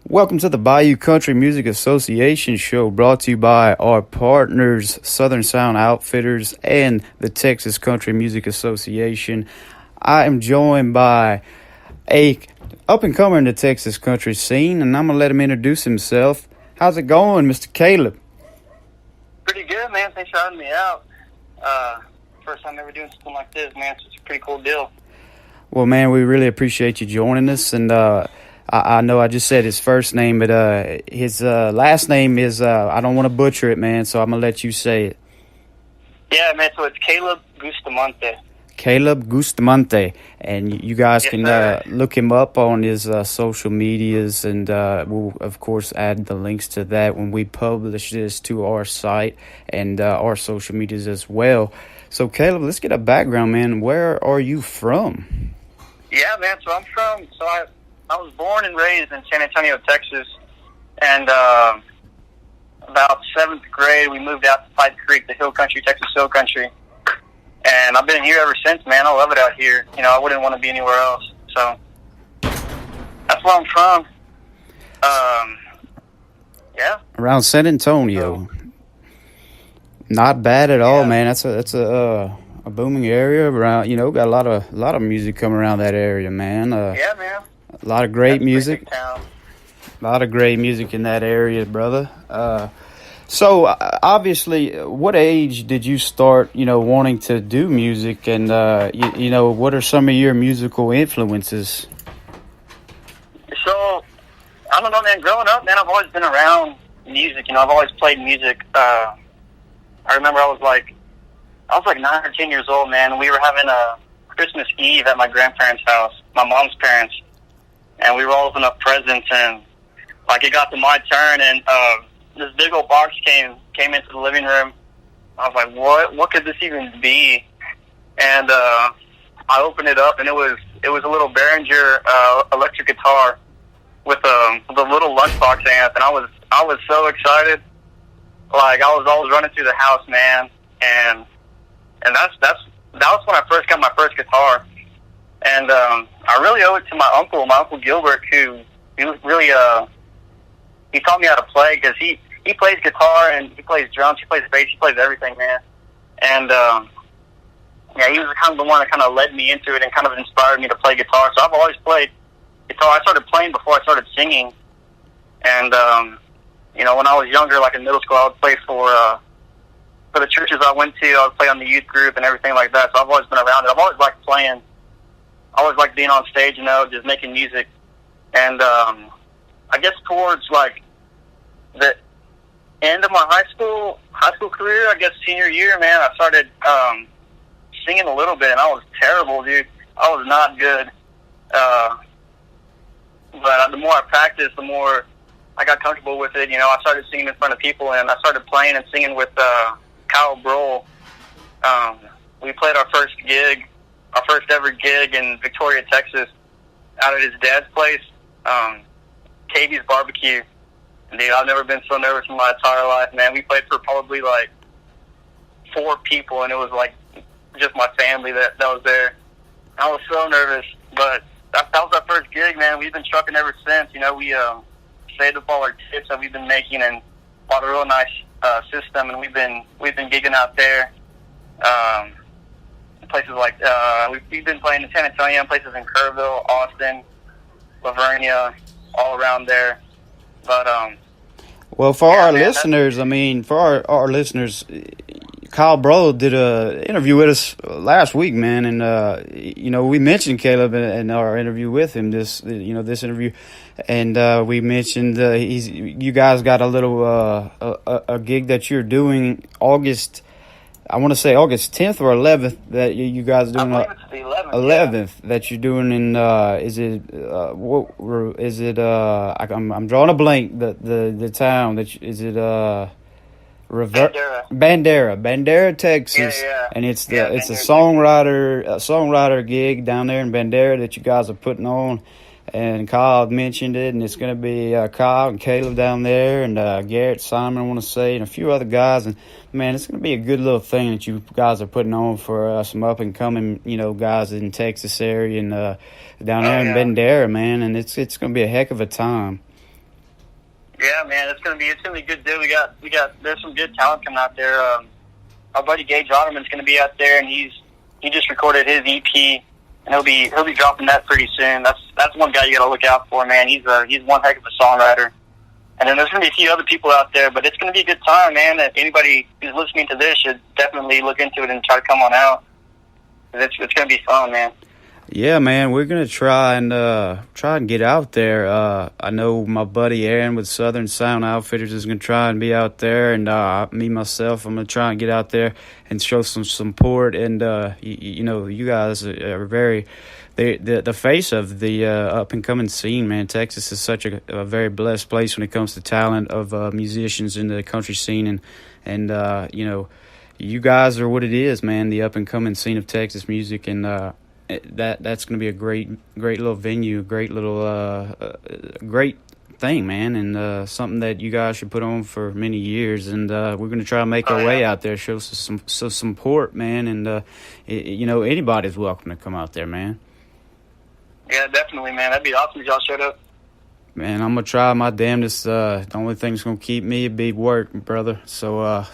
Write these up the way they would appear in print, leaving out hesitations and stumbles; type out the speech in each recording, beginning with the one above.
Welcome to the Bayou Country Music Association show, brought to you by our partners, Southern Sound Outfitters and the Texas Country Music Association. I am joined by a up-and-comer in the Texas country scene, and I'm going to let him introduce himself. How's it going, Mr. Caleb? Pretty good, man. Thanks for having me out. First time ever doing something like this, man. It's a pretty cool deal. Well, man, we really appreciate you joining us, and I know I just said his first name, but his last name is, I don't want to butcher it, man, so I'm going to let you say it. Yeah, man, so it's Caleb Gustamante. Caleb Gustamante, and you guys can look him up on his social medias, and we'll, of course, add the links to that when we publish this to our site and our social medias as well. So, Caleb, let's get a background, man. Where are you from? Yeah, man, so I was born and raised in San Antonio, Texas, and about 7th grade, we moved out to Pipe Creek, the hill country, Texas hill country, and I've been here ever since, man. I love it out here. You know, I wouldn't want to be anywhere else, so that's where I'm from. Yeah. Around San Antonio. Not bad at all, man. That's a booming area around. You know, got a lot of music coming around that area, man. Yeah, man. A lot of great music. A lot of great music in that area, brother. So, obviously, what age did you start, wanting to do music? And, what are some of your musical influences? So, I don't know, man. Growing up, man, I've always been around music. I've always played music. I remember I was like 9 or 10 years old, man. We were having a Christmas Eve at my grandparents' house, my mom's parents. And we were all opening up presents, and it got to my turn, and this big old box came into the living room. I was like, what could this even be? And I opened it up, and it was a little Behringer electric guitar with a little lunchbox amp, and I was so excited. I was running through the house, man, and that was when I first got my first guitar. And I really owe it to my Uncle Gilbert, who he taught me how to play, because he plays guitar and he plays drums, he plays bass, he plays everything, man. And he was kind of the one that kind of led me into it and kind of inspired me to play guitar. So I've always played guitar. I started playing before I started singing. And when I was younger, in middle school, I would play for the churches I went to. I would play on the youth group and everything like that. So I've always been around it. I've always liked playing. I always liked being on stage, just making music. And I guess towards the end of my high school career, I guess senior year, man, I started singing a little bit, and I was terrible, dude. I was not good. But the more I practiced, the more I got comfortable with it. I started singing in front of people, and I started playing and singing with Kyle Brohl. We played our first ever gig in Victoria, Texas, out at his dad's place, Katie's Barbecue. And dude, I've never been so nervous in my entire life, man. We played for probably 4 people, and it was just my family that was there. I was so nervous, but that was our first gig, man. We've been trucking ever since. We saved up all our tips that we've been making and bought a real nice system, and we've been gigging out there. Places we've been playing in San Antonio, places in Kerrville, Austin, Lavernia, all around there. But well, for our listeners, our listeners, Kyle Brohl did a interview with us last week, man, and we mentioned Caleb in our interview with him. This interview, and we mentioned you guys got a little a gig that you're doing August. I want to say August 10th or 11th that you guys are doing. I believe it's the 11th. 11th that you're doing in. I'm drawing a blank. The town is it Bandera, Texas. Yeah. And it's a songwriter gig down there in Bandera that you guys are putting on. And Kyle mentioned it, and it's going to be Kyle and Caleb down there, and Garrett Simon, I want to say, and a few other guys. And, man, it's going to be a good little thing that you guys are putting on for some up-and-coming, guys in Texas area and down there in Bandera, man. And it's going to be a heck of a time. Yeah, man, it's gonna be a good deal. There's some good talent coming out there. Our buddy Gage Otterman's gonna be out there, and he just recorded his EP, and he'll be dropping that pretty soon. That's one guy you gotta look out for, man. He's one heck of a songwriter. And then there's gonna be a few other people out there, but it's gonna be a good time, man. That anybody who's listening to this should definitely look into it and try to come on out. It's gonna be fun, man. Yeah, man, we're gonna try and get out there. I know my buddy Aaron with Southern Sound Outfitters is gonna try and be out there, and me myself, I'm gonna try and get out there and show some support. And you guys are very the face of the up and coming scene, man. Texas is such a very blessed place when it comes to talent of musicians in the country scene, and you guys are what it is, man. The up and coming scene of Texas music, and that's going to be a great little venue, great little great thing, man, and something that you guys should put on for many years. And we're going to try to make our way out there, show some support, man. And anybody's welcome to come out there, man. Yeah, definitely, man. That'd be awesome if y'all showed up. Man, I'm gonna try my damnedest. The only thing that's gonna keep me would be work, brother. So,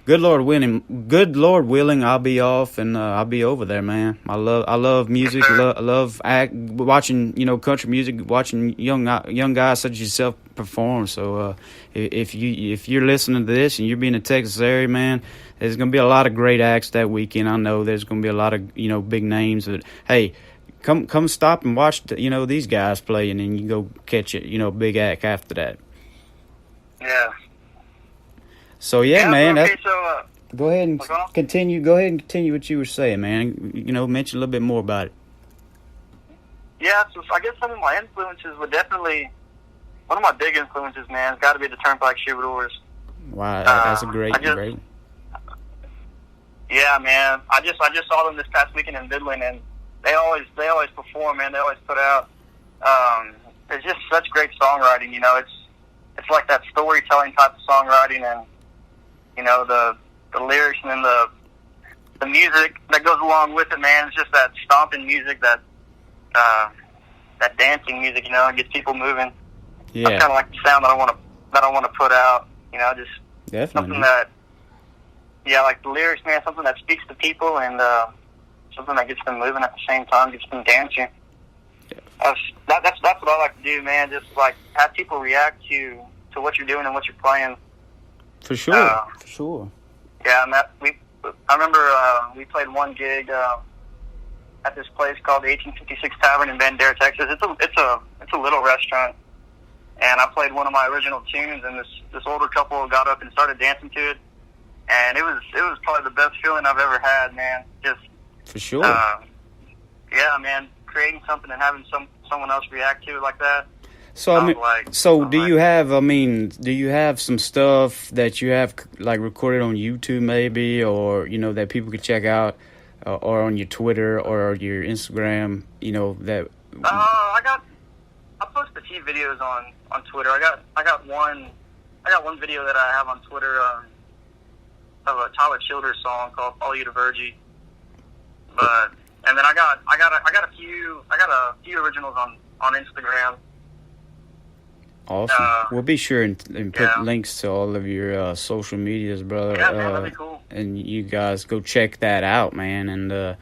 good Lord willing, I'll be off and I'll be over there, man. I love music. Love watching country music, watching young guys such as yourself perform. So, if you're listening to this and you're in the Texas area, man, there's gonna be a lot of great acts that weekend. I know there's gonna be a lot of big names. But hey, Come stop and watch these guys play, and then you go catch it, big act after that. Yeah. So man. Okay, go ahead and continue. Go ahead and continue what you were saying, man. Mention a little bit more about it. Yeah, so I guess some of my influences would definitely, one of my big influences, man, has got to be the Turnpike Troubadours. Wow, that's a great. Yeah, man. I just saw them this past weekend in Midland, and they always perform, man. They always put out. It's just such great songwriting. It's like that storytelling type of songwriting, and the lyrics and then the music that goes along with it, man. It's just that stomping music, that dancing music. It gets people moving. Yeah. That's kind of like the sound that I want to put out. Just definitely something that, like the lyrics, man. Something that speaks to people and. Something that gets them moving at the same time, gets them dancing. That's what I like to do, man. Just like have people react to what you're doing and what you're playing. For sure. Yeah, I remember we played one gig at this place called the 1856 Tavern in Bandera, Texas. It's a little restaurant, and I played one of my original tunes, and this older couple got up and started dancing to it, and it was probably the best feeling I've ever had, man. Just for sure. Yeah, man, creating something and having someone else react to it like that. So, do you have some stuff that you have like recorded on YouTube maybe, or that people could check out, or on your Twitter or your Instagram? That. I post a few videos on Twitter. I got one video that I have on Twitter of a Tyler Childers song called "All You to Virgie." And then I got a few originals on Instagram. Awesome. We'll be sure and put links to all of your social medias, brother. Yeah, man, that'd be cool. And you guys go check that out, man. And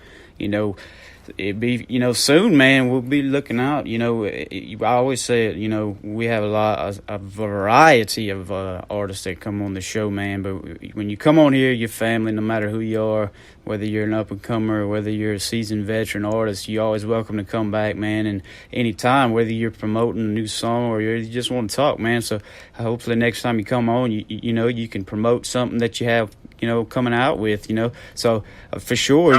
it'd be soon, man. We'll be looking out. I always say it. We have a variety of artists that come on the show, man. But when you come on here, your family, no matter who you are, whether you're an up and comer or whether you're a seasoned veteran artist, you're always welcome to come back, man. And anytime, whether you're promoting a new song or you just want to talk, man. So hopefully next time you come on, you can promote something that you have, coming out with, So for sure,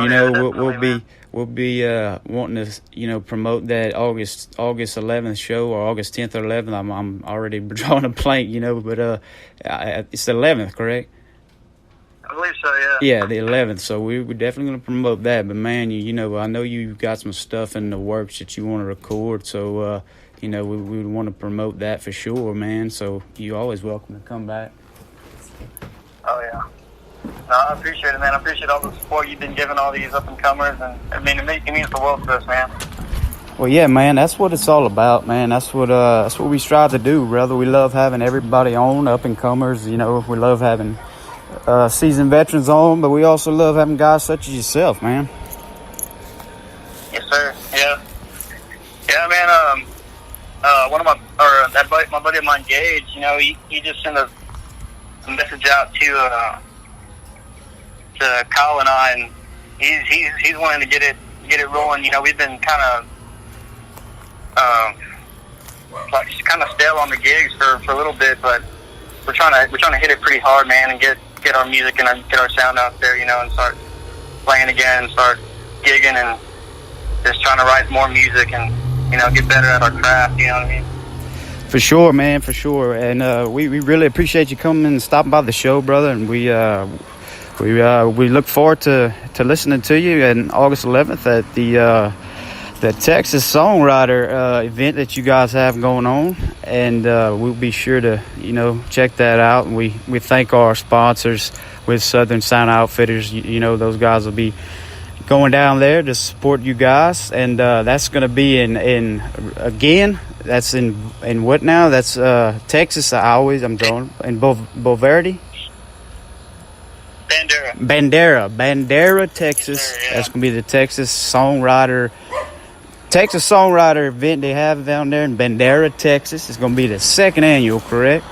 we'll be wanting to, promote that August 11th show, or August 10th or 11th. I'm already drawing a blank, but it's the 11th, correct? I believe so, yeah. Yeah, the 11th. So we're definitely going to promote that. But man, I know you've got some stuff in the works that you want to record. So we want to promote that for sure, man. So you're always welcome to come back. Oh yeah. No, I appreciate it, man. I appreciate all the support you've been giving all these up-and-comers, and it means the world to us, man. Well, yeah, man, that's what it's all about, man. That's what we strive to do, brother. We love having everybody on, up and comers. You know, we love having seasoned veterans on, but we also love having guys such as yourself, man. Yes, sir. Yeah, man. One of my buddy of mine, Gage. You know, he just sent a message out to Kyle and I, and he's wanting to get it rolling. You know, we've been kind of stale on the gigs for a little bit, but we're trying to hit it pretty hard, man, and get our music and get our sound out there, you know, and start playing again, and start gigging, and just trying to write more music and, you know, get better at our craft. You know what I mean? For sure, man, for sure. And we really appreciate you coming and stopping by the show, brother. And we look forward to listening to you on August 11th at the Texas Songwriter event that you guys have going on. And we'll be sure to, you know, check that out. And we thank our sponsors with Southern Sound Outfitters. You know, those guys will be going down there to support you guys. And that's going to be in again, that's in what now? That's Texas. I'm going in Boverdi. Bandera, Texas. Yeah. That's gonna be the Texas Songwriter event they have down there in Bandera, Texas. It's gonna be the second annual, correct?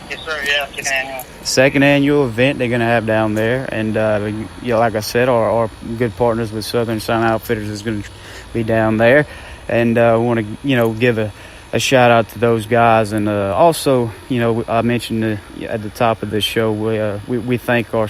Yes, sir. Yeah, second annual. Second annual event they're gonna have down there, and you know, like I said, our good partners with Southern Sound Outfitters is gonna be down there, and we want to, you know, give a shout out to those guys. And also, you know, I mentioned at the top of the show, we thank our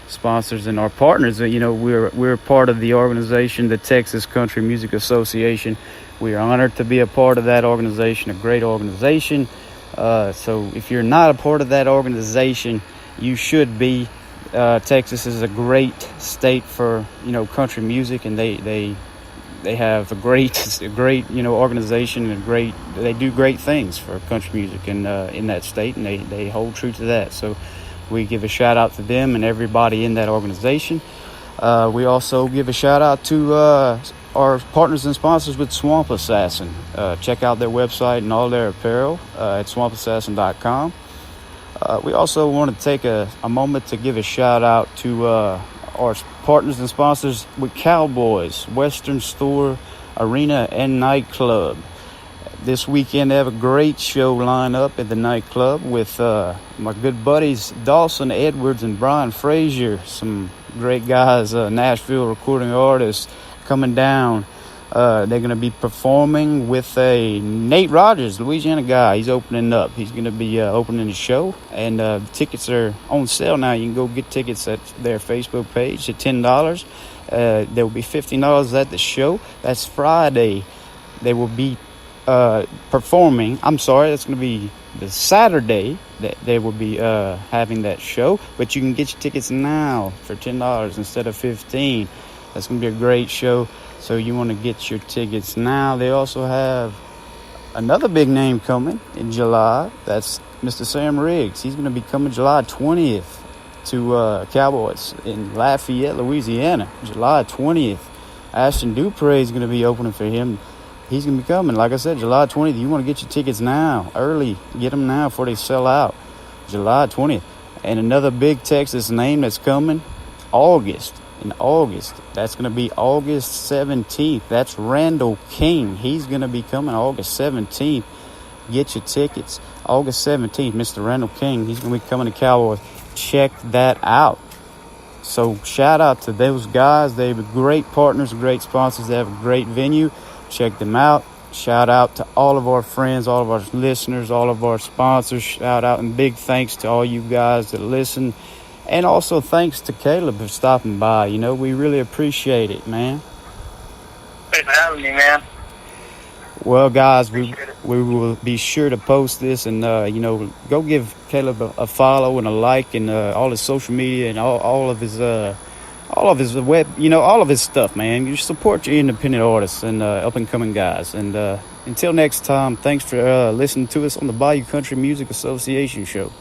sponsors and our partners. You know, we're part of the organization, the Texas Country Music Association. We are honored to be a part of that organization, a great organization. So if you're not a part of that organization, you should be. Texas is a great state for, you know, country music, and they have a great you know, organization, and they do great things for country music in that state, and they hold true to that. So we give a shout out to them and everybody in that organization. We also give a shout out to our partners and sponsors with Swamp Assassin. Check out their website and all their apparel at swampassassin.com. We also want to take a moment to give a shout out to our partners and sponsors with Cowboys, Western Store, Arena, and Nightclub. This weekend, they have a great show lined up at the nightclub with my good buddies Dawson Edwards and Brian Frazier, some great guys, Nashville recording artists coming down. They're going to be performing with a Nate Rogers, Louisiana guy. He's opening up. He's going to be opening the show, and tickets are on sale now. You can go get tickets at their Facebook page at $10. There will be $15 at the show. That's Friday. They will be performing. I'm sorry, that's going to be the Saturday that they will be having that show. But you can get your tickets now for $10 instead of $15. That's going to be a great show. So you want to get your tickets now. They also have another big name coming in July. That's Mr. Sam Riggs. He's going to be coming July 20th to Cowboys in Lafayette, Louisiana. July 20th. Ashton Dupre is going to be opening for him. He's going to be coming. Like I said, July 20th. You want to get your tickets now, early. Get them now before they sell out. July 20th. And another big Texas name that's coming, in August. That's going to be August 17th. That's Randall King. He's going to be coming August 17th. Get your tickets. August 17th, Mr. Randall King. He's going to be coming to Cowboys. Check that out. So shout out to those guys. They're great partners, great sponsors. They have a great venue. Check them out. Shout out to all of our friends, all of our listeners, all of our sponsors. Shout out and big thanks to all you guys that listen. And also thanks to Caleb for stopping by. You know, we really appreciate it, man. Thanks for having me, man. Well, guys, we will be sure to post this, and you know, go give Caleb a follow and a like, and all his social media and all of his web, you know, all of his stuff, man. You support your independent artists and up and coming guys. And until next time, thanks for listening to us on the Bayou Country Music Association show.